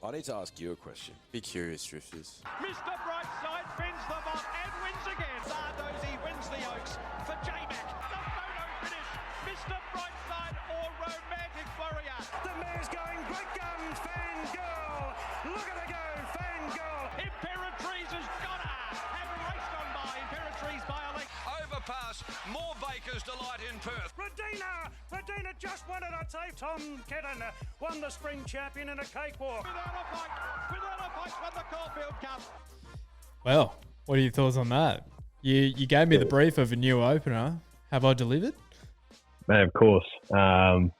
I need to ask you a question. Be curious, Drifters. Mr. Brightside bends the box and wins again. Sardozy wins the Oaks for J-Mac. The photo finish. Mr. Brightside or Romantic Warrior. The mare's going. Great guns. Fangirl. Look at her go. Fangirl. Imperatrice has got her. And raced on by Imperatrice by a length. Overpass. More Baker's Delight in Perth. Radina just won it, I'd say. Tom Kedden won the spring champion in a cakewalk. Without a fight, won the Caulfield Cup. Well, what are your thoughts on that? You gave me the brief of a new opener. Have I delivered? Man, of course. And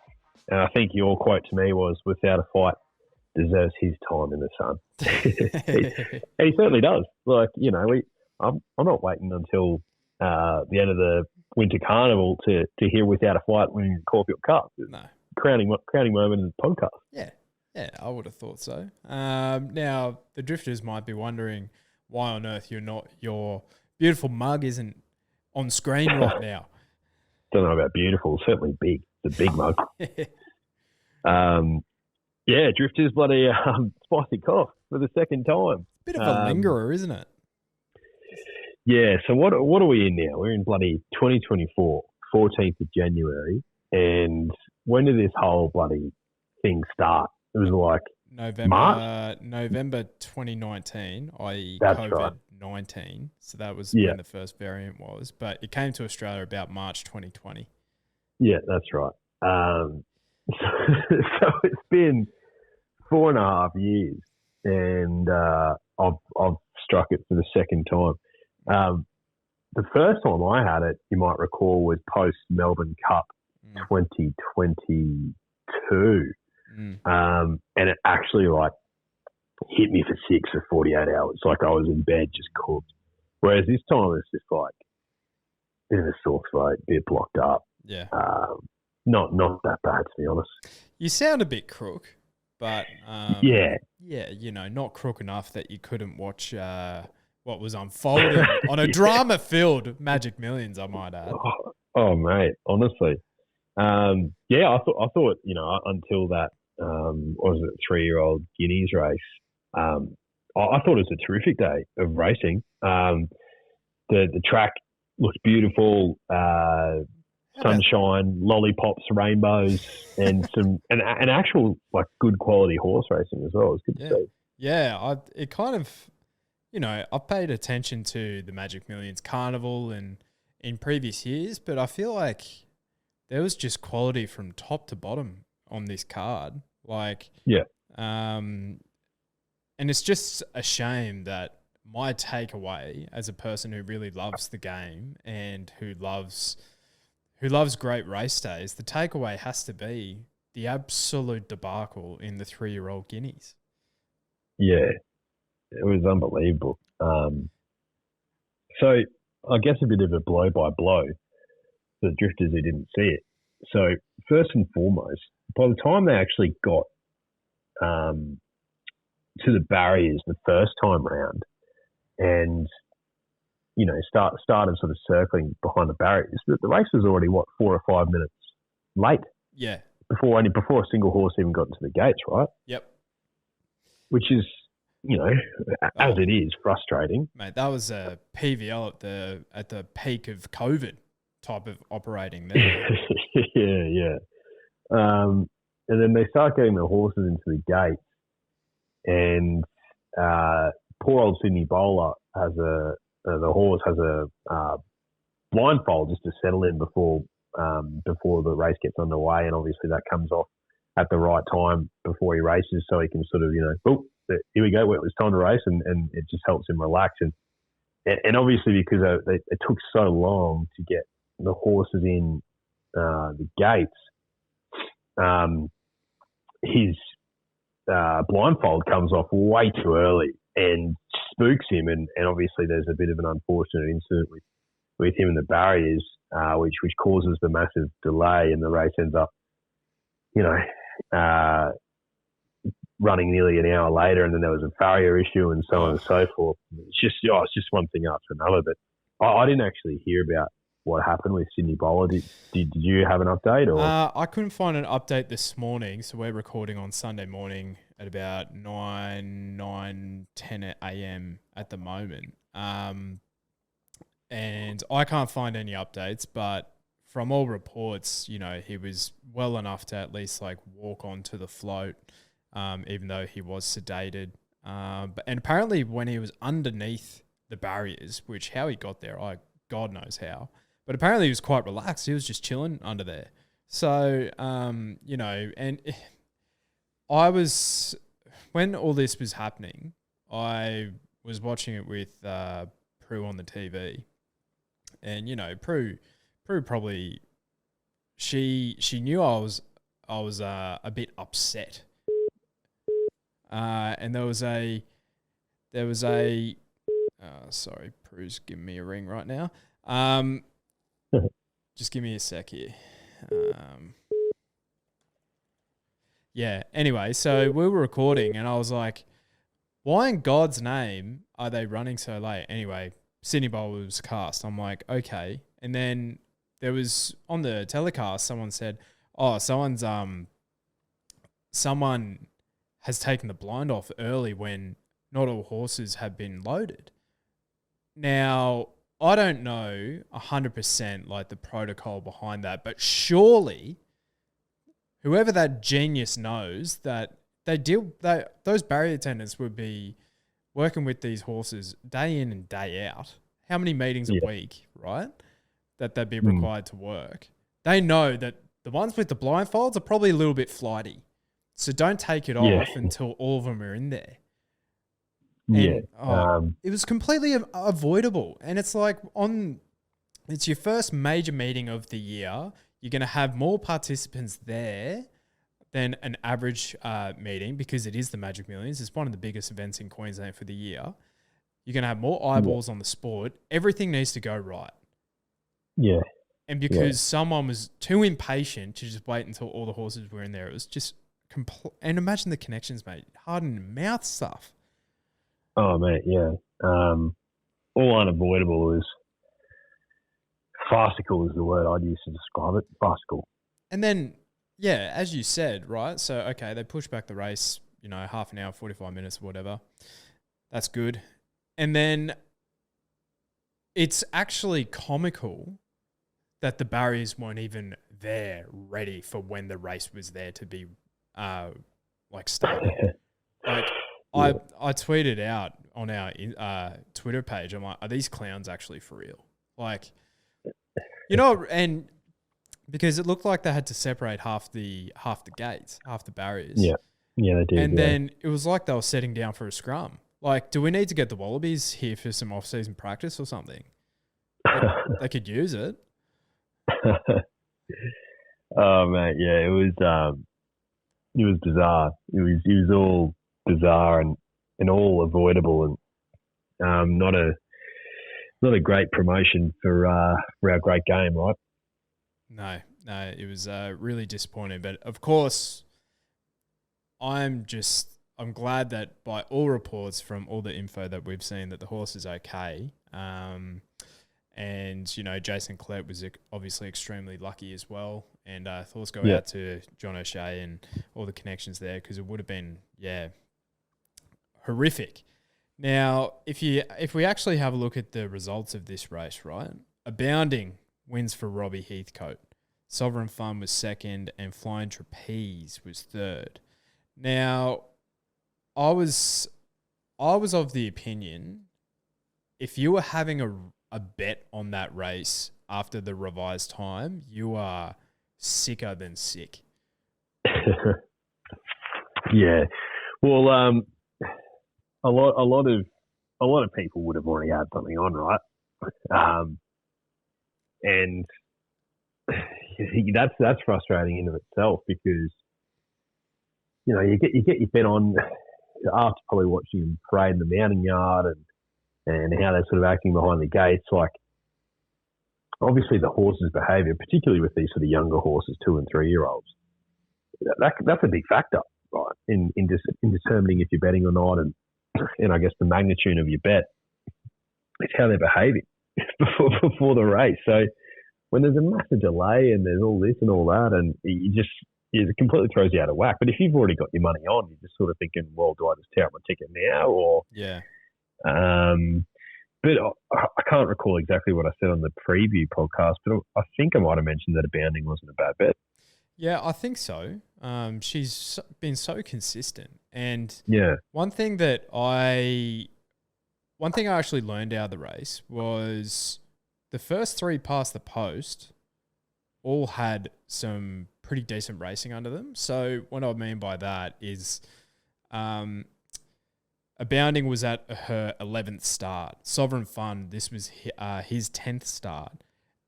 I think your quote to me was, without a fight, deserves his time in the sun. And he certainly does. Like, you know, I'm not waiting until the end of the Winter Carnival to hear without a fight winning the Caulfield Cup. No. Crowning moment in the podcast. Yeah, I would have thought so. Now, the Drifters might be wondering why on earth your beautiful mug isn't on screen right now. Don't know about beautiful, certainly big. It's a big mug. Yeah, Drifters bloody spicy cough for the second time. Bit of a lingerer, isn't it? Yeah, so what are we in now? We're in bloody 2024, 14th of January. And when did this whole bloody thing start? It was like November 2019, i.e. That's COVID-19. Right. So that was when the first variant was. But it came to Australia about March 2020. Yeah, that's right. So it's been 4.5 years, and I've struck it for the second time. The first time I had it, you might recall, was post Melbourne Cup 2022. And it actually hit me for 6 or 48 hours. Like I was in bed just cooked. Whereas this time it's just like a bit of a sore throat, a bit blocked up. Yeah. Not that bad, to be honest. You sound a bit crook, but yeah, not crook enough that you couldn't watch what was unfolding on a drama-filled Magic Millions, I might add. Oh mate, honestly. I thought, until that, what was it, 3-year-old Guineas race, I thought it was a terrific day of racing. The track looked beautiful, sunshine, lollipops, rainbows, and an actual good quality horse racing as well. It was good to see. Yeah, it kind of, I've paid attention to the Magic Millions Carnival and in previous years, but I feel like there was just quality from top to bottom on this card. And it's just a shame that my takeaway as a person who really loves the game and who loves great race days, the takeaway has to be the absolute debacle in the 3-year-old Guineas. Yeah, it was unbelievable. So I guess a bit of a blow by blow for the Drifters who didn't see it. So first and foremost, by the time they actually got to the barriers the first time round and, started sort of circling behind the barriers, the race was already, 4 or 5 minutes late? Yeah. Before a single horse even got into the gates, right? Yep. Which is, as it is, frustrating. Mate, that was a PVL at the peak of COVID type of operating there. Yeah. And then they start getting the horses into the gates, and poor old Sydney Bowler the horse has a blindfold just to settle in before the race gets underway, and obviously that comes off at the right time before he races, so he can sort of here we go, it was time to race, and it just helps him relax, and obviously because it took so long to get the horses in the gates, his blindfold comes off way too early and spooks him, and obviously there's a bit of an unfortunate incident with him in the barriers, which causes the massive delay, and the race ends up, running nearly an hour later, and then there was a farrier issue and so on and so forth. It's just one thing after another. But I didn't actually hear about what happened with Sydney Bowler. Did you have an update? Or I couldn't find an update this morning, so we're recording on Sunday morning at about 10 a.m. at the moment. And I can't find any updates, but from all reports, you know, he was well enough to at least like walk onto the float, even though he was sedated. And apparently when he was underneath the barriers, which how he got there, God knows how, but apparently he was quite relaxed. He was just chilling under there. So, you know, and when all this was happening, I was watching it with Prue on the TV. And, you know, Prue probably, she knew I was a bit upset. And there was a sorry, Prue's giving me a ring right now. Just give me a sec here. Yeah, anyway, so we were recording and I was like, why in God's name are they running so late? Anyway, Sydney Bowl was cast. I'm like, okay. And then there was on the telecast, someone said, oh, someone has taken the blind off early when not all horses have been loaded. Now, I don't know 100% like the protocol behind that, but surely whoever that genius knows that those barrier attendants would be working with these horses day in and day out. How many meetings a week, right? That they'd be required to work. They know that the ones with the blindfolds are probably a little bit flighty. So don't take it off until all of them are in there. And, it was completely avoidable. And it's like it's your first major meeting of the year. You're going to have more participants there than an average meeting because it is the Magic Millions. It's one of the biggest events in Queensland for the year. You're going to have more eyeballs on the sport. Everything needs to go right. Yeah. And because someone was too impatient to just wait until all the horses were in there, it was just and imagine the connections, mate. Hardened mouth stuff. Oh, mate, yeah. All unavoidable is farcical is the word I'd use to describe it. Farcical. And then, yeah, as you said, right? So, okay, they push back the race, you know, half an hour, 45 minutes, whatever. That's good. And then it's actually comical that the barriers weren't even there ready for when the race was there to be started. Like I tweeted out on our Twitter page, I'm like, are these clowns actually for real? Like, you know, and because it looked like they had to separate half the gates, half the barriers. Yeah, they did. And then it was like they were setting down for a scrum. Like, do we need to get the Wallabies here for some off-season practice or something? They could use it. Oh man, yeah, it was bizarre. It was all bizarre and all avoidable, and not a great promotion for our great game, right? No, it was really disappointing. But of course, I'm glad that by all reports from all the info that we've seen that the horse is okay. And, you know, Jason Collette was obviously extremely lucky as well. And thoughts go out to John O'Shea and all the connections there because it would have been, horrific. Now, if we actually have a look at the results of this race, right? Abounding wins for Robbie Heathcote. Sovereign Fun was second and Flying Trapeze was third. Now, I was of the opinion if you were having a bet on that race after the revised time, you are sicker than sick. Yeah. Well, a lot of people would have already had something on, right? And that's frustrating in of itself because, you know, you get your bet on after probably watching them parade in the mounting yard and how they're sort of acting behind the gates. Like, obviously the horse's behaviour, particularly with these sort of younger horses, 2 and 3 year olds, that's a big factor, right? In determining if you're betting or not, and I guess the magnitude of your bet is how they're behaving before the race. So when there's a massive delay and there's all this and all that, and you just it completely throws you out of whack. But if you've already got your money on, you're just sort of thinking, well, do I just tear up my ticket now? Or Yeah. But I can't recall exactly what I said on the preview podcast, but I think I might have mentioned that Abounding wasn't a bad bet. Yeah, I think so. She's been so consistent. And Yeah. one thing I actually learned out of the race was the first 3 past the post all had some pretty decent racing under them. So what I mean by that is Abounding was at her 11th start. Sovereign Fun, this was his 10th start.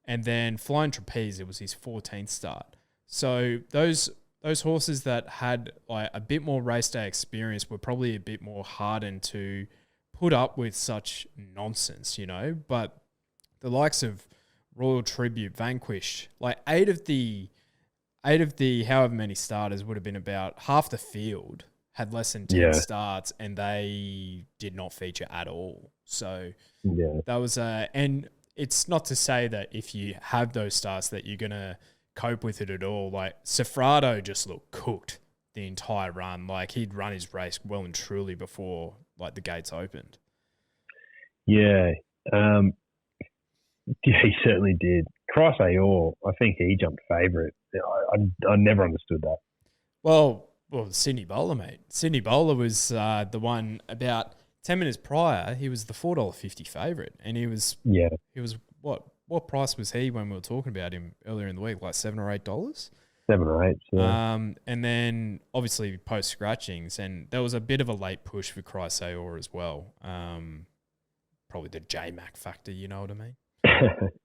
And then Flying Trapeze, it was his 14th start. So those horses that had like a bit more race day experience were probably a bit more hardened to put up with such nonsense, you know. But the likes of Royal Tribute, Vanquish, like 8 of the however many starters would have been about half the field had less than 10 starts, and they did not feature at all. So that was and it's not to say that if you have those starts that you're gonna cope with it at all. Like Sofrado just looked cooked the entire run. Like he'd run his race well and truly before like the gates opened. Yeah, he certainly did. Cross Aor, I think he jumped favourite. I never understood that. Well, Sydney Bowler, mate. Sydney Bowler was the one about 10 minutes prior. He was the $4.50 favourite, and he was what price was he when we were talking about him earlier in the week? Like $7 or $8. 7 or 8. Yeah. And then obviously post scratchings, and there was a bit of a late push for Cross Aor as well. Probably the J-Mac factor, you know what I mean?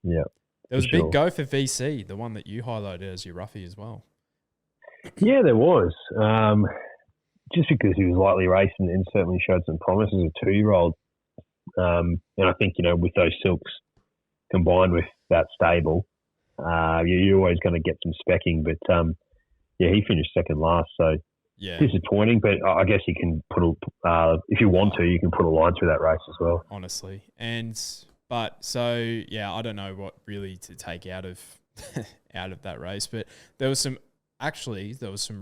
Yeah. There was a big go for VC, the one that you highlighted as your roughie as well. Yeah, there was. Just because he was lightly raced and certainly showed some promise as a 2-year-old. And I think, you know, with those silks combined with that stable, you're always going to get some specking. But, he finished second last. So disappointing. But I guess you can if you want to, you can put a line through that race as well. Honestly. I don't know what really to take out of that race. But there was some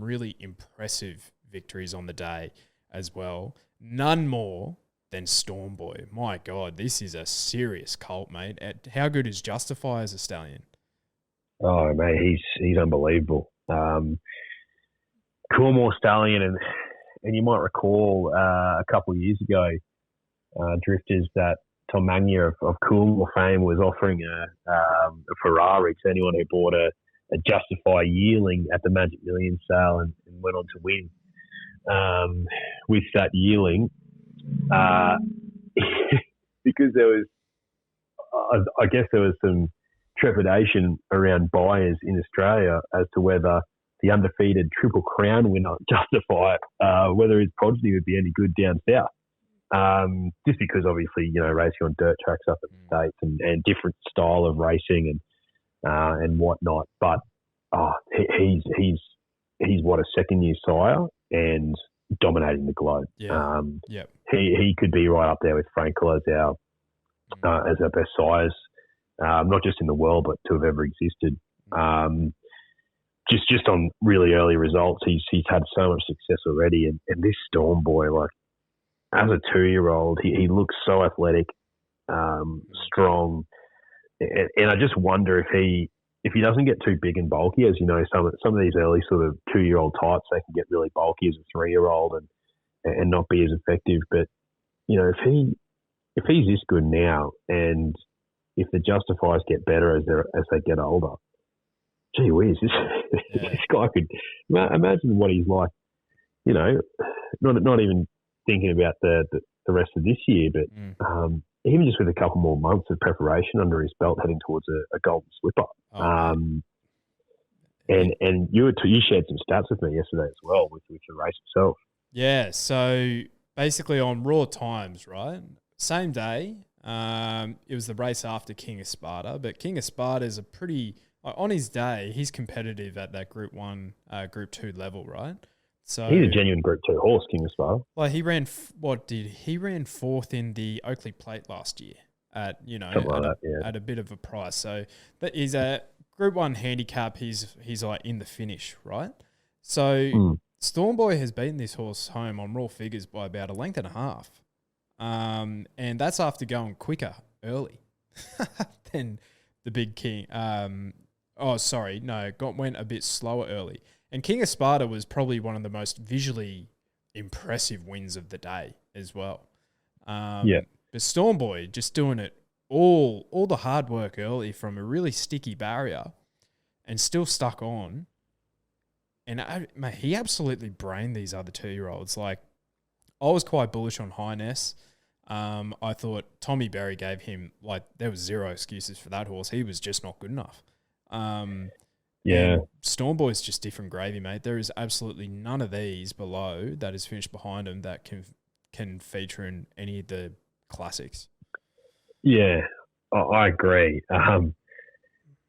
really impressive victories on the day as well. None more than Storm Boy. My God, this is a serious colt, mate. How good is Justify as a stallion? Oh, mate, he's unbelievable. Coolmore stallion, and you might recall a couple of years ago, Drifters, that Tom Magnier of Coolmore fame was offering a Ferrari to anyone who bought a Justify yearling at the Magic Millions sale and went on to win. With that yearling, because there was, I guess there was some trepidation around buyers in Australia as to whether the undefeated Triple Crown winner, Justify, whether his progeny would be any good down south. Just because obviously, you know, racing on dirt tracks up in the States and different style of racing and whatnot. But he's what, a second year sire and dominating the globe. He could be right up there with Frankel as our best sires, not just in the world but to have ever existed. Just on really early results, he's had so much success already, and this Storm Boy, like as a 2-year-old, he looks so athletic, strong, and I just wonder if he doesn't get too big and bulky, as you know, some of these early sort of 2-year-old types, they can get really bulky as a 3-year-old and not be as effective. But you know, if he's this good now, and if the Justifiers get better as they get older, gee whiz, this guy could imagine what he's like. You know, not even thinking about the rest of this year, but even just with a couple more months of preparation under his belt, heading towards a golden slipper. And you shared some stats with me yesterday as well with the race itself. Yeah, so basically on raw times, right? Same day, it was the race after King of Sparta, but King of Sparta is on his day, he's competitive at that Group 1, Group 2 level, right? So he's a genuine Group 2 horse, King of Sparta. Like he ran 4th in the Oakley Plate last year at a bit of a price. So that is a Group 1 handicap. He's like in the finish, right? So Stormboy has beaten this horse home on raw figures by about a length and a half. And that's after going quicker early than the Big King. Went a bit slower early. And King of Sparta was probably one of the most visually impressive wins of the day as well. But Stormboy just doing it all the hard work early from a really sticky barrier and still stuck on. And he absolutely brained these other 2-year-olds. Like, I was quite bullish on Highness. I thought Tommy Berry gave him, like, there was zero excuses for that horse. He was just not good enough. Stormboy's just different gravy, mate. There is absolutely none of these below that is finished behind him that can feature in any of the classics. Yeah, I agree.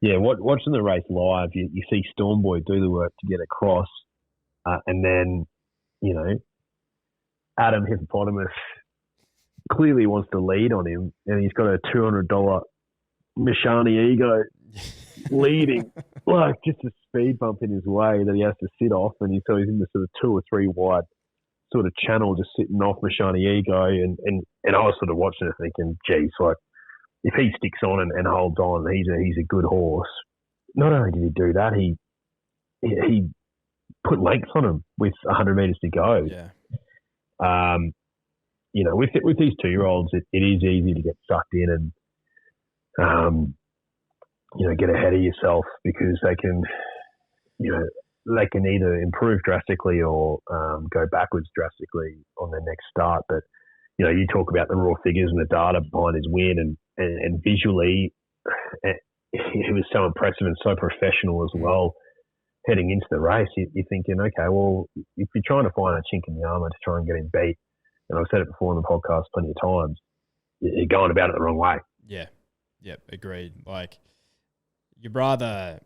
Watching the race live, you see Stormboy do the work to get across, and then, Adam Hippopotamus clearly wants to lead on him, and he's got a $200 Mashani Ego leading, like just a speed bump in his way that he has to sit off, and so he's in the sort of 2 or 3 wide sort of channel just sitting off Mashani Ego, and I was sort of watching it thinking, geez, like, if he sticks on and holds on, he's a good horse. Not only did he do that, he put lengths on him with 100 metres to go. Yeah. With these 2-year-olds, it is easy to get sucked in and get ahead of yourself because they can either improve drastically or go backwards drastically on their next start. But you talk about the raw figures and the data behind his win, and visually, it was so impressive and so professional as well. Heading into the race, you're thinking, okay, well, if you're trying to find a chink in the armour to try and get him beat, and I've said it before on the podcast plenty of times, you're going about it the wrong way. Yeah, agreed. Like, you'd rather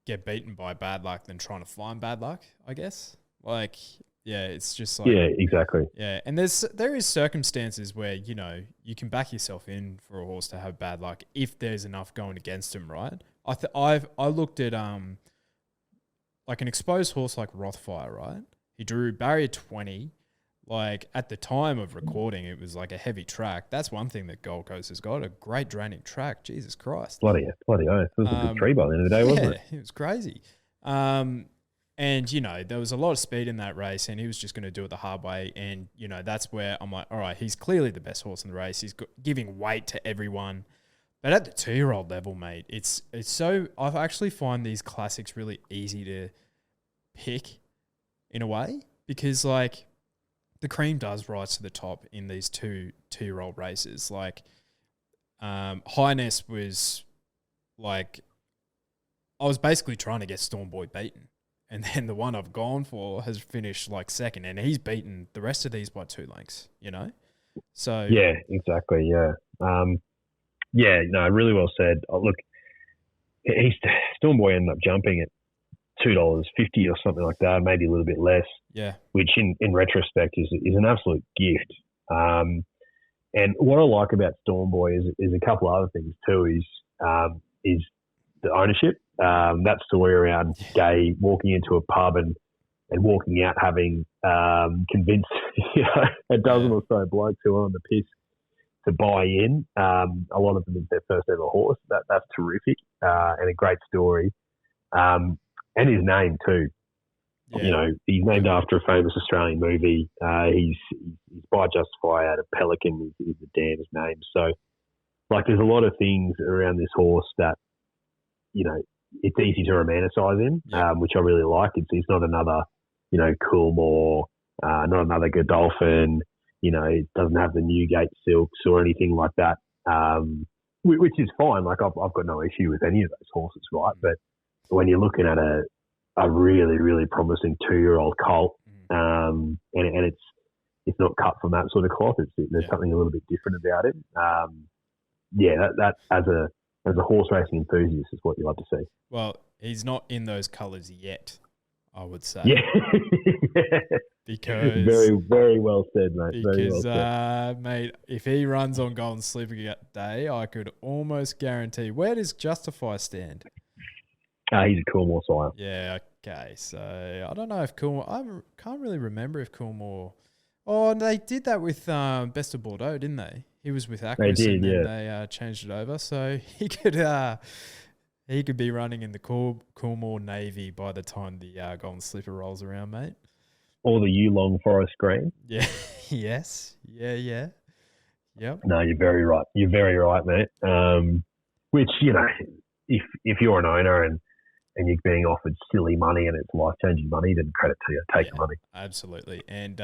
get beaten by bad luck than trying to find bad luck, I guess. Like, yeah, it's just like... Yeah, exactly. Yeah, and there is circumstances where, you can back yourself in for a horse to have bad luck if there's enough going against him, right? I looked at like an exposed horse like Rothfire, right? He drew barrier 20. Like, at the time of recording, it was like a heavy track. That's one thing that Gold Coast has got, a great draining track. Jesus Christ. Bloody oath. It was a good tree by the end of the day, wasn't it? Yeah, it was crazy. And, there was a lot of speed in that race, and he was just going to do it the hard way. And, that's where I'm like, all right, he's clearly the best horse in the race. He's giving weight to everyone. But at the 2-year-old level, mate, it's so... I actually find these classics really easy to pick in a way because, like, the cream does rise to the top in these two-year-old races. Like, Highness was, like... I was basically trying to get Stormboy beaten. And then the one I've gone for has finished like second, and he's beaten the rest of these by 2 lengths, So yeah, exactly. Yeah. Really well said. Look, Stormboy ended up jumping at $2.50 or something like that, maybe a little bit less. Yeah. Which in retrospect is an absolute gift. And what I like about Stormboy is a couple of other things too. Is the ownership. That story around Gay walking into a pub and walking out having convinced a dozen or so blokes who are on the piss to buy in. A lot of them is their first ever horse. That's terrific and a great story. And his name too. Yeah. He's named after a famous Australian movie. He's by Justify out of Pelican is the dam's name. So, like, there's a lot of things around this horse that, it's easy to romanticise him, which I really like. It's not another, Coolmore, not another Godolphin. It doesn't have the Newgate Silks or anything like that, which is fine. Like, I've got no issue with any of those horses, right? But when you're looking at a really, really promising 2-year-old colt, and it's not cut from that sort of cloth. There's something a little bit different about it. That as a horse racing enthusiast is what you like to see. Well, he's not in those colours yet, I would say. Yeah. Because very, very well said, mate. Because, very well said. Mate, if he runs on Golden Slipper Day, I could almost guarantee. Where does Justify stand? He's a Coolmore sire. Yeah, okay. So I don't know if Coolmore. Can't really remember if Coolmore. Oh, they did that with Best of Bordeaux, didn't they? He was with Aquis, They did, and then yeah. they changed it over, so he could be running in the Coolmore Navy by the time the Golden Slipper rolls around, mate. Or the Yulong Forest Green. Yeah. Yes. Yeah. Yep. No, you're very right. You're very right, mate. Which, if you're an owner and you're being offered silly money and it's life-changing money, then credit to you. Take the money. Absolutely. And,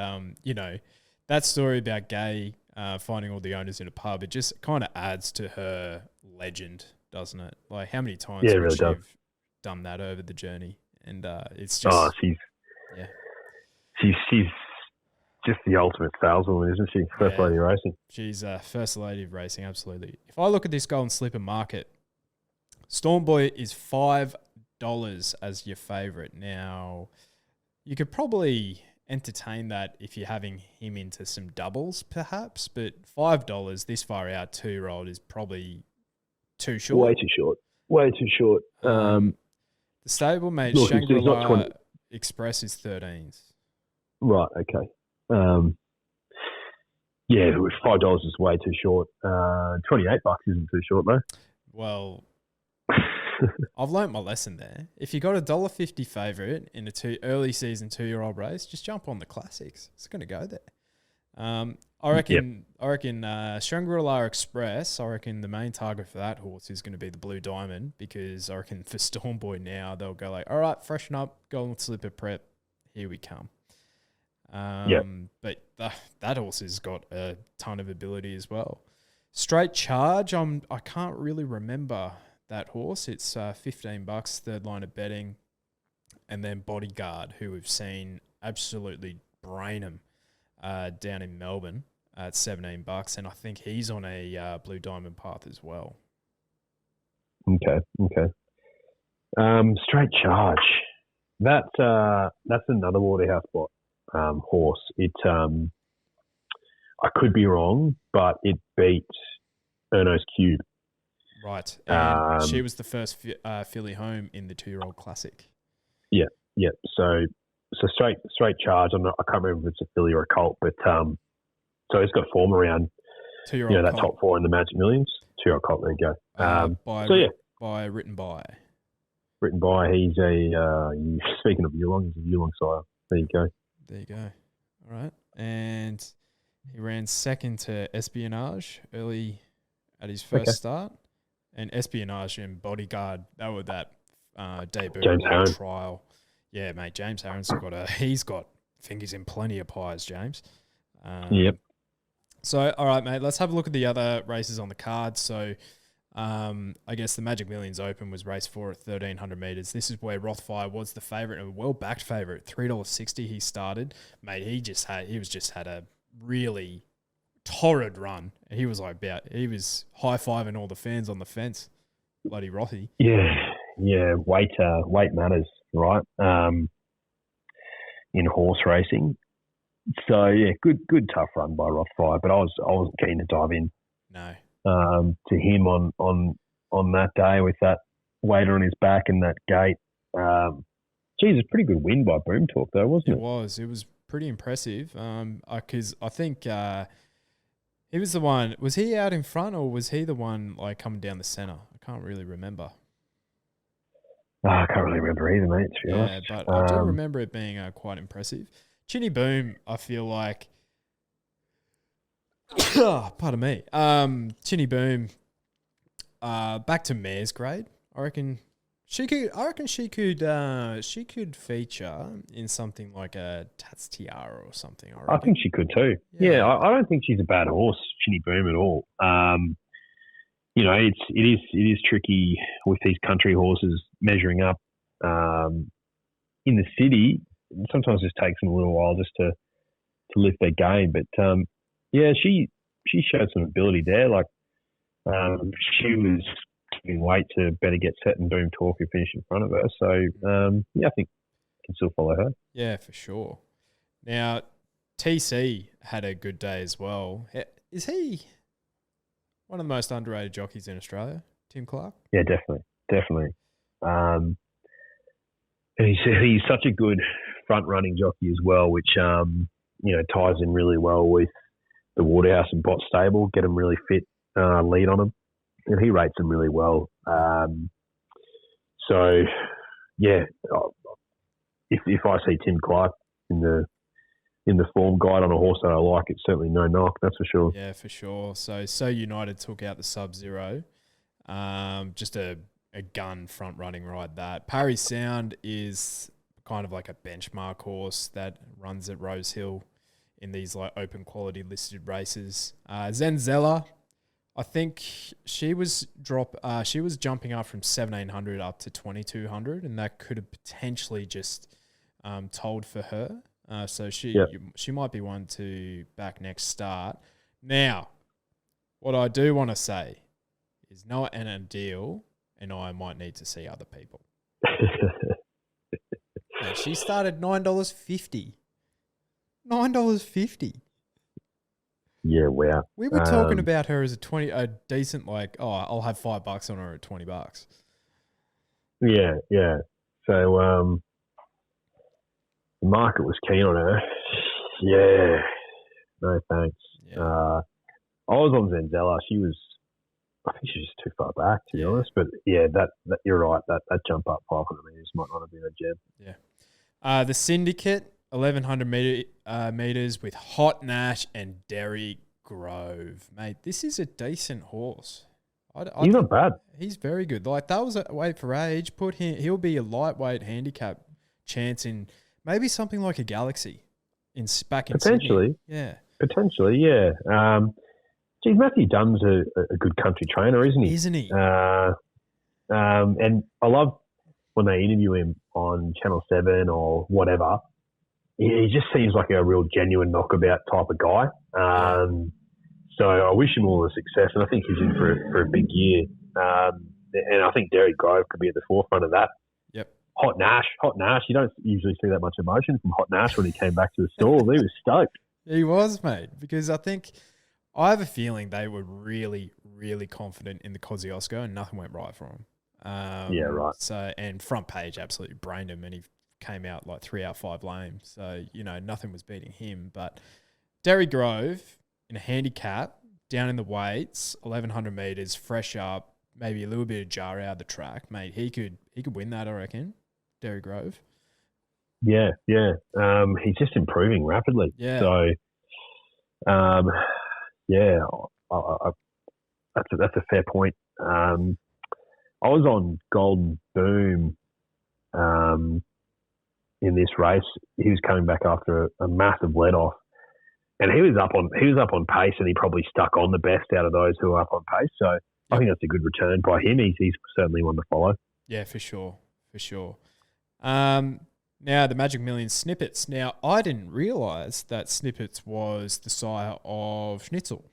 that story about Gay finding all the owners in a pub, it just kind of adds to her legend, doesn't it? Like, how many times it would really she does. have done that over the journey? And it's just... She's just the ultimate saleswoman, isn't she? First lady of racing. She's first lady of racing, absolutely. If I look at this Golden Slipper market, Stormboy is $5 as your favourite. Now, you could probably entertain that if you're having him into some doubles, perhaps, but $5 this far out, 2-year-old, is probably too short. Way too short. The stablemate Shangri-La Express is 13s. Right, okay. $5 is way too short. $28 isn't too short, though. Well, I've learnt my lesson there. If you got a $1.50 favourite in a early season 2-year-old race, just jump on the classics. It's going to go there. I reckon Shangri-La Express, I reckon the main target for that horse is going to be the Blue Diamond, because I reckon for Stormboy now, they'll go like, all right, freshen up, Golden Slipper prep, here we come. But that horse has got a ton of ability as well. Straight Charge, I can't really remember that horse. It's $15, third line of betting. And then Bodyguard, who we've seen absolutely brain him down in Melbourne at $17. And I think he's on a Blue Diamond path as well. Okay. Straight Charge. That's another Waterhouse spot. Horse. It I could be wrong, but it beat Erno's Cube. Right. And she was the first filly home in the 2-year-old classic. Yeah. So straight Charge. I can't remember if it's a filly or a colt, but so it's got form around 2-year-old that colt. top 4 in the Magic Millions. 2-year-old colt. There you go. Written by. He's speaking of Yulong, he's a Yulong sire. There you go. All right. And he ran second to Espionage early at his first start. And Espionage and Bodyguard, they were that debut trial. Yeah, mate, James Harron's he's got fingers in plenty of pies, James. Yep. So, all right, mate, let's have a look at the other races on the card. So, I guess the Magic Millions Open was race 4 at 1,300 metres. This is where Rothfire was the favourite, a well-backed favourite. $3.60 he started. Mate, he had a really torrid run. He was high-fiving all the fans on the fence. Bloody Rothy. Yeah. Weight matters, right? In horse racing. So, yeah, good tough run by Rothfire, but I wasn't keen to dive in. No. To him on that day with that weight on his back and that gate. Geez, a pretty good win by Boom Talk though, wasn't it? It was pretty impressive. Because I think he was the one. Was he out in front or was he the one like coming down the centre? I can't really remember. I can't really remember either, mate. To be honest, but I do remember it being quite impressive. Chinny Boom, I feel like. Pardon me. Chinny Boom, back to mare's grade. I reckon she could feature in something like a Tats Tiara or something. I think she could too. Yeah, I don't think she's a bad horse, Chinny Boom, at all. It is tricky with these country horses measuring up. In the city, sometimes it just takes them a little while just to lift their game. But she showed some ability there. Like she was giving weight to better get set and Boom Talk who finished in front of her. So I think I can still follow her. Yeah, for sure. Now TC had a good day as well. Is he one of the most underrated jockeys in Australia, Tim Clark? Yeah, definitely. And he's such a good front running jockey as well, which ties in really well with the Waterhouse and Bott stable. Get him really fit, lead on him, and he rates them really well. So yeah, if I see Tim Clark in the form guide on a horse that I like, it's certainly no knock. That's for sure. Yeah, for sure. So United took out the Sub-Zero. Just a gun front running ride that. Parry Sound is kind of like a benchmark horse that runs at Rose Hill in these like open quality listed races. Zenzella, I think she was jumping up from 1,700 up to 2,200, and that could have potentially just told for her. So she might be one to back next start. Now, what I do want to say is Noah and a deal, and I might need to see other people. And she started $9.50. $9.50. Yeah, wow. We were talking about her as a decent, like, I'll have $5 on her at $20. Yeah. So the market was keen on her. Yeah. No thanks. Yeah. I was on Zenzella. I think she was too far back, to be honest. But yeah, that you're right. That jump up 500 metres might not have been a gem. Yeah. The Syndicate, 1,100 metres with Hot Nash and Derry Grove. Mate, this is a decent horse. He's not bad. He's very good. Like, that was a weight for age. He'll be a lightweight handicap chance in maybe something like a Galaxy back in potentially. Sydney. Yeah. Potentially, yeah. Matthew Dunn's a good country trainer, isn't he? Isn't he? And I love when they interview him on Channel 7 or whatever. He just seems like a real genuine knockabout type of guy. So I wish him all the success, and I think he's in for a big year. And I think Derry Grove could be at the forefront of that. Yep. Hot Nash. You don't usually see that much emotion from Hot Nash when he came back to the stall. He was stoked. He was, mate, because I have a feeling they were really, really confident in the Kosciuszko, and nothing went right for him. Yeah, right. So, and Front Page absolutely brained him, and he came out like 3 out of 5 lame. So, nothing was beating him. But Derry Grove in a handicap, down in the weights, 1,100 metres, fresh up, maybe a little bit of jar out of the track, mate. He could win that, I reckon. Derry Grove. Yeah. He's just improving rapidly. Yeah. So, that's a fair point. I was on Golden Boom in this race. He was coming back after a massive let off, and he was up on pace, and he probably stuck on the best out of those who are up on pace. So I think that's a good return by him. He's certainly one to follow. Yeah, for sure. Now, the Magic Millions Snippets. Now, I didn't realise that Snippets was the sire of Schnitzel.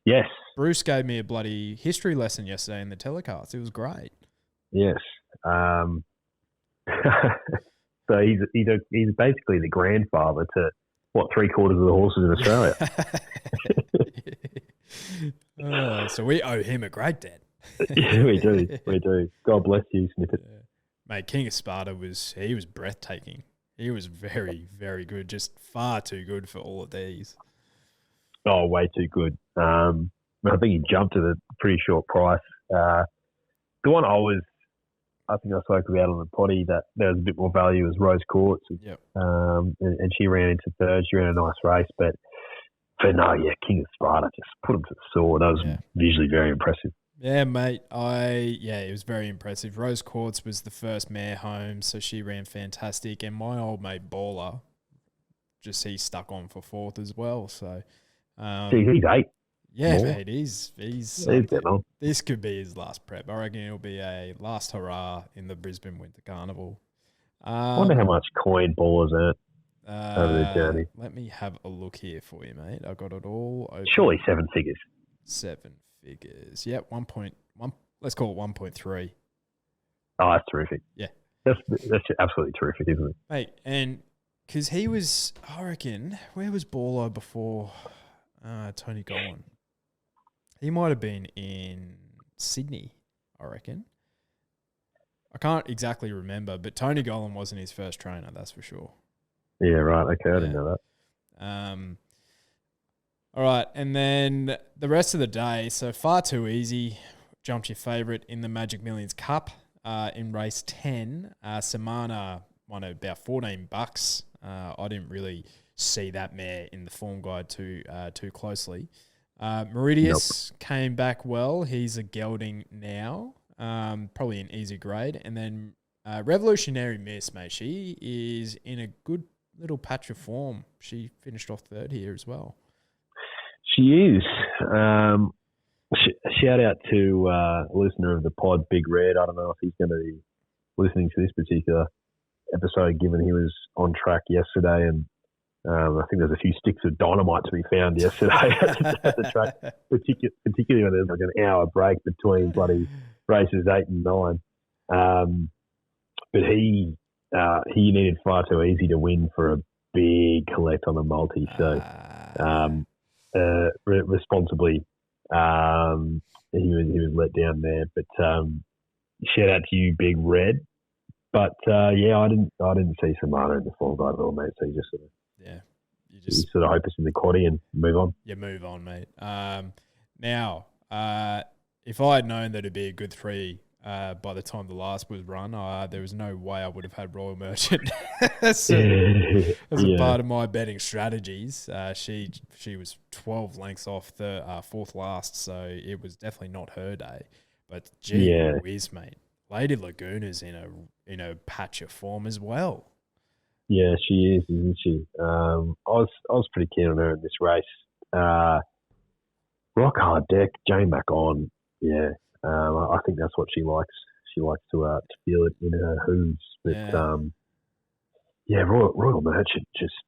Yes. Bruce gave me a bloody history lesson yesterday in the telecast. It was great. Yes. So he's basically the grandfather to, 3/4 of the horses in Australia. So we owe him a great debt. Yeah, we do. God bless you, Snippet. Yeah. Mate, King of Sparta was breathtaking. He was very, very good. Just far too good for all of these. Oh, way too good. I think he jumped at a pretty short price. The one I think I spoke about on the potty that there was a bit more value was Rose Courts. Yep. And she ran into third. She ran a nice race, but King of Sparta just put him to the sword. That was visually very impressive. Yeah, mate. It was very impressive. Rose Quartz was the first mare home, so she ran fantastic. And my old mate Baller, he stuck on for fourth as well. So, he's 8. Yeah, more. mate. He's this could be his last prep. I reckon it'll be a last hurrah in the Brisbane Winter Carnival. I wonder how much coin Baller's earned over the journey. Let me have a look here for you, mate. I got it all open. Surely 7 figures. 7 figures. Yep, 1.1. Let's call it 1.3. Oh, that's terrific. Yeah. That's absolutely terrific, isn't it? Mate, and because he was, I reckon, where was Baller before Tony Golan? He might have been in Sydney, I reckon. I can't exactly remember, but Tony Gollan wasn't his first trainer, that's for sure. Yeah, right. Okay, I didn't know that. All right, and then the rest of the day, so Far Too Easy jumped your favourite in the Magic Millions Cup in race 10. Samana won about $14. I didn't really see that mare in the form guide too closely. Meridius came back well. He's a gelding now, probably an easy grade. And then Revolutionary Miss, mate, she is in a good little patch of form. She finished off third here as well. She is. Shout out to a listener of the pod, Big Red. I don't know if he's going to be listening to this particular episode, given he was on track yesterday, and I think there's a few sticks of dynamite to be found yesterday at the track, particularly when there's like an hour break between bloody races 8 and 9. But he needed Far Too Easy to win for a big collect on the multi, so responsibly he was let down there. But shout out to you, Big Red. But I didn't see Samana in the form guide at all, mate. So you just sort of hope it's in the quaddie and move on. Yeah, move on, mate. Now, if I had known that it'd be a good 3 by the time the last was run, there was no way I would have had Royal Merchant as a part of my betting strategies. She was 12 lengths off the fourth last, so it was definitely not her day. But gee whiz, mate, Lady Laguna's in a patch of form as well. Yeah, she is, isn't she? I was pretty keen on her in this race. Rock hard deck, Jane back on. Yeah. I think that's what she likes. She likes to feel it in her hooves. But Royal Merchant just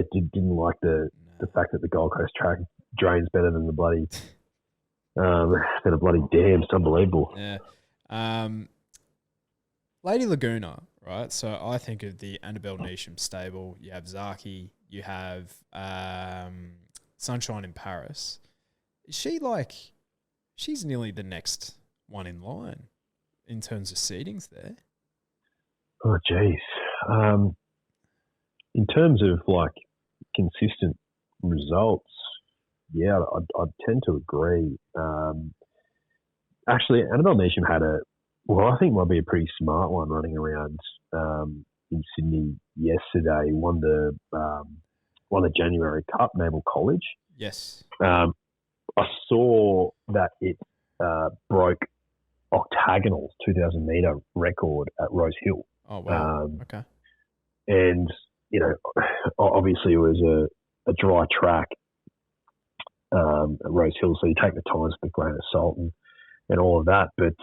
didn't like the fact that the Gold Coast track drains better than the bloody dam. It's unbelievable. Yeah. Lady Laguna, right? So I think of the Annabelle Neasham stable. You have Zaki. You have Sunshine in Paris. Is she she's nearly the next one in line in terms of seedings there? Oh, geez. In terms of consistent results, yeah, I'd tend to agree. Actually, Annabelle Neasham had I think might be a pretty smart one running around in Sydney yesterday. Won the January Cup, Naval College. Yes. I saw that it broke Octagonal's 2,000 metre record at Rose Hill. Oh, wow. Okay. And, obviously it was a dry track at Rose Hill, so you take the times with a grain of salt and all of that. But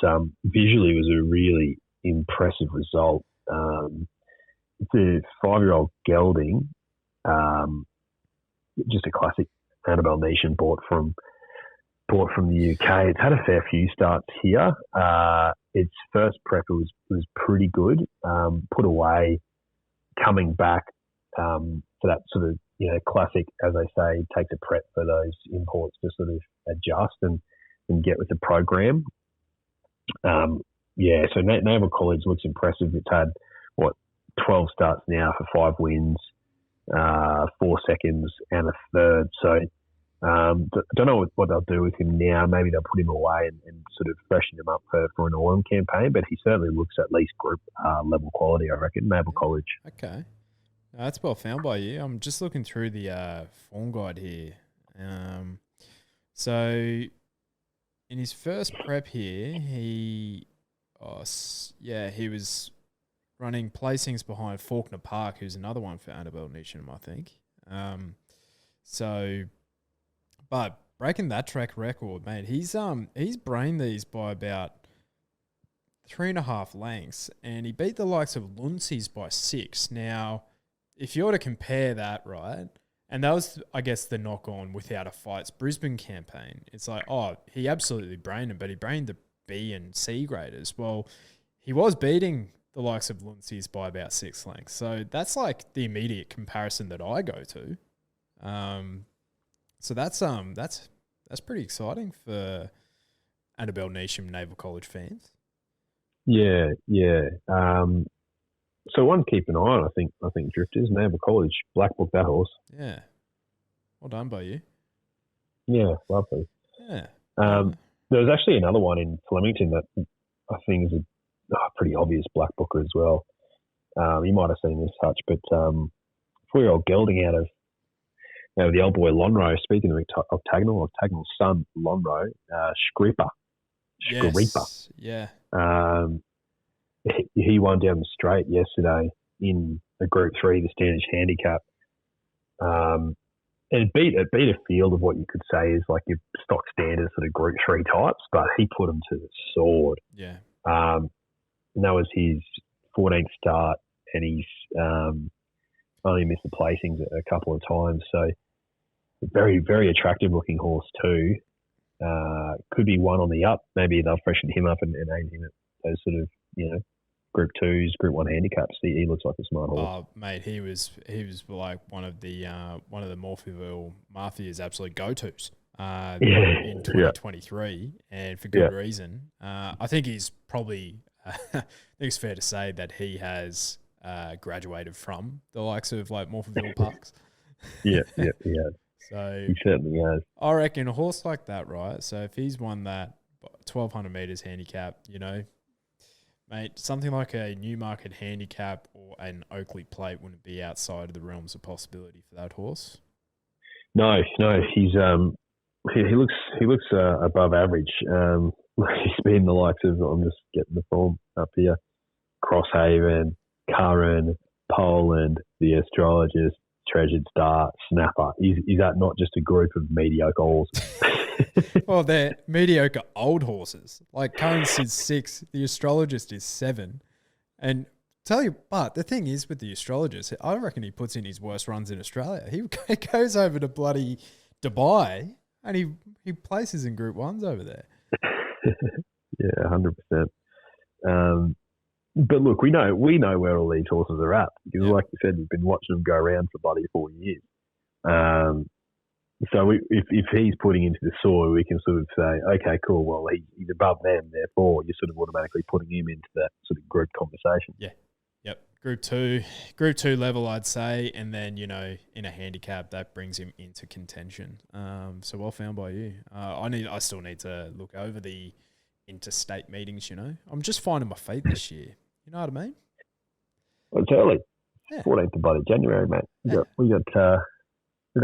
visually it was a really impressive result. It's a 5-year-old gelding, just a classic Annabelle Neasham bought from the UK. It's had a fair few starts here. Its first prep was pretty good. Put away, coming back for that sort of classic, as I say, takes a prep for those imports to sort of adjust and get with the program. So Naval College looks impressive. It's had 12 starts now for 5 wins, 4 seconds and a third. So don't know what they'll do with him now. Maybe they'll put him away and sort of freshen him up for an autumn campaign, but he certainly looks at least group level quality, I reckon, Naval College. Okay. That's well found by you. I'm just looking through the form guide here. So in his first prep here, he was running placings behind Faulkner Park, who's another one for Annabelle Neasham, I think. But breaking that track record, mate, he's brained these by about 3.5 lengths, and he beat the likes of Luncy's by 6. Now, if you were to compare that, right, and that was, I guess, the knock on Without a Fight's Brisbane campaign. It's like, he absolutely brained him, but he brained the B and C graders. Well, he was beating the likes of Luncy's by about 6 lengths. So that's like the immediate comparison that I go to. So that's pretty exciting for Annabelle Neesham Naval College fans. Yeah. So one to keep an eye on, I think Drifters, Naval College, Black Book, that horse. Yeah. Well done by you. Yeah, lovely. Yeah. There was actually another one in Flemington that I think is a pretty obvious Black Booker as well. You might have seen this touch, but 4-year-old gelding out of the old boy Lonro, speaking of Octagonal's son, Lonro, Scripper. Yes. Yeah. He won down the straight yesterday in a Group 3, the Standish Handicap. And it beat a field of what you could say is like your stock standard sort of Group 3 types, but he put them to the sword. Yeah. And that was his 14th start, and he's only missed the placings a couple of times. So very, very attractive looking horse too. Could be one on the up. Maybe they'll freshen him up and aim him at those sort of, Group 2s, Group 1 handicaps. He looks like a smart horse. Oh, mate, he was like one of the Morpheville Mafia's absolute go-tos in 2023, and for good reason. I think he's probably, I think it's fair to say that he has graduated from the likes of like Morpheville Parks. Yeah. So he certainly has. I reckon a horse like that, right? So if he's won that 1,200 metres handicap, mate, something like a Newmarket handicap or an Oakley plate wouldn't be outside of the realms of possibility for that horse. No, he's he looks above average. He's been the likes of, I'm just getting the form up here, Crosshaven, Curran, Poland, the Astrologist, Treasured Star, Snapper. Is that not just a group of mediocre horses? Well, they're mediocre old horses. Like Curran's is 6, the Astrologist is 7. And but the thing is with the Astrologist, I reckon he puts in his worst runs in Australia. He goes over to bloody Dubai and he places in Group 1s over there. Yeah, 100%. But look, we know where all these horses are at because, like you said, we've been watching them go around for bloody 4 years. So if he's putting into the soil, we can sort of say, okay, cool. Well, he's above them, therefore you're sort of automatically putting him into that sort of group conversation. Yeah, yep. Group 2 level, I'd say, and then in a handicap that brings him into contention. So well found by you. I still need to look over the interstate meetings. I'm just finding my feet this year. You know what I mean? Well, it's early. Yeah. 14th of bloody January, mate. We've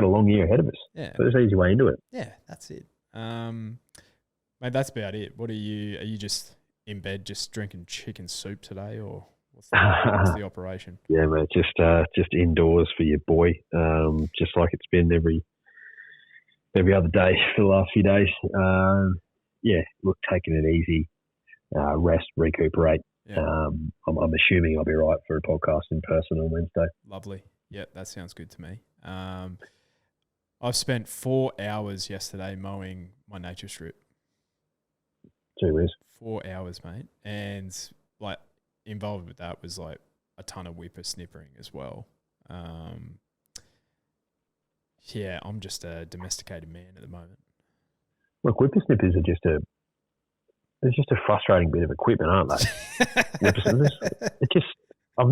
got a long year ahead of us. Yeah. So there's an easy way into it. Yeah, that's it. Mate, that's about it. Are you just in bed just drinking chicken soup today, or what's the operation? Yeah, mate, just indoors for your boy. Just like it's been every other day for the last few days. Look, taking it easy, rest, recuperate. Yeah. I'm assuming I'll be right for a podcast in person on Wednesday. Lovely. Yeah, that sounds good to me. I've spent 4 hours yesterday mowing my nature strip. Gee whiz. 4 hours, mate. And like involved with that was like a ton of whippersnippering as well. I'm just a domesticated man at the moment. Look, whippersnippers are just a frustrating bit of equipment, aren't they? I've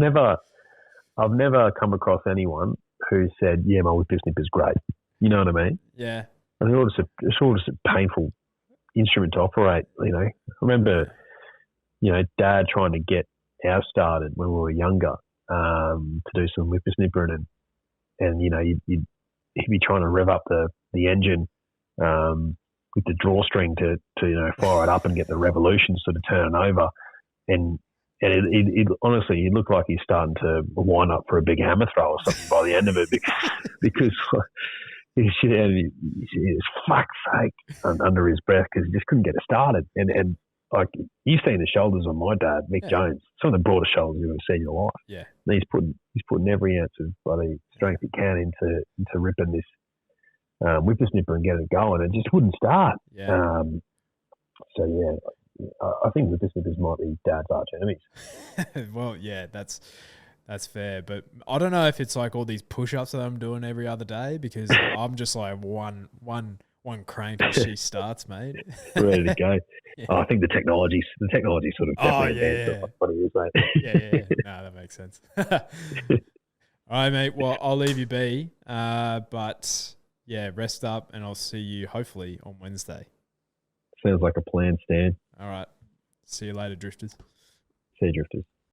never come across anyone who said, "Yeah, my whippersnipper's great." You know what I mean? Yeah. I mean, it's all just a painful instrument to operate. I remember, Dad trying to get ours started when we were younger to do some whippersnippering, and he'd be trying to rev up the engine with the drawstring to fire it up and get the revolution sort of turning over, and it honestly, it looked like he's starting to wind up for a big hammer throw or something by the end of it because he's fuck's sake under his breath because he just couldn't get it started. And like you've seen the shoulders on my dad, Mick Jones, some of the broadest shoulders you've ever seen in your life. Yeah, and he's putting every ounce of bloody strength he can into ripping this whippersnipper and getting it going. It just wouldn't start. Yeah. I think whippersnippers might be Dad's arch enemies. Well, yeah, that's fair. But I don't know if it's like all these push-ups that I'm doing every other day because I'm just like one crank and she starts, mate. Ready to go. I think the technology sort of definitely advanced what it is, mate. Yeah. No, that makes sense. All right, mate. Well, I'll leave you be. But yeah, rest up, and I'll see you hopefully on Wednesday. Sounds like a plan, Stan. All right. See you later, Drifters. See you, Drifters.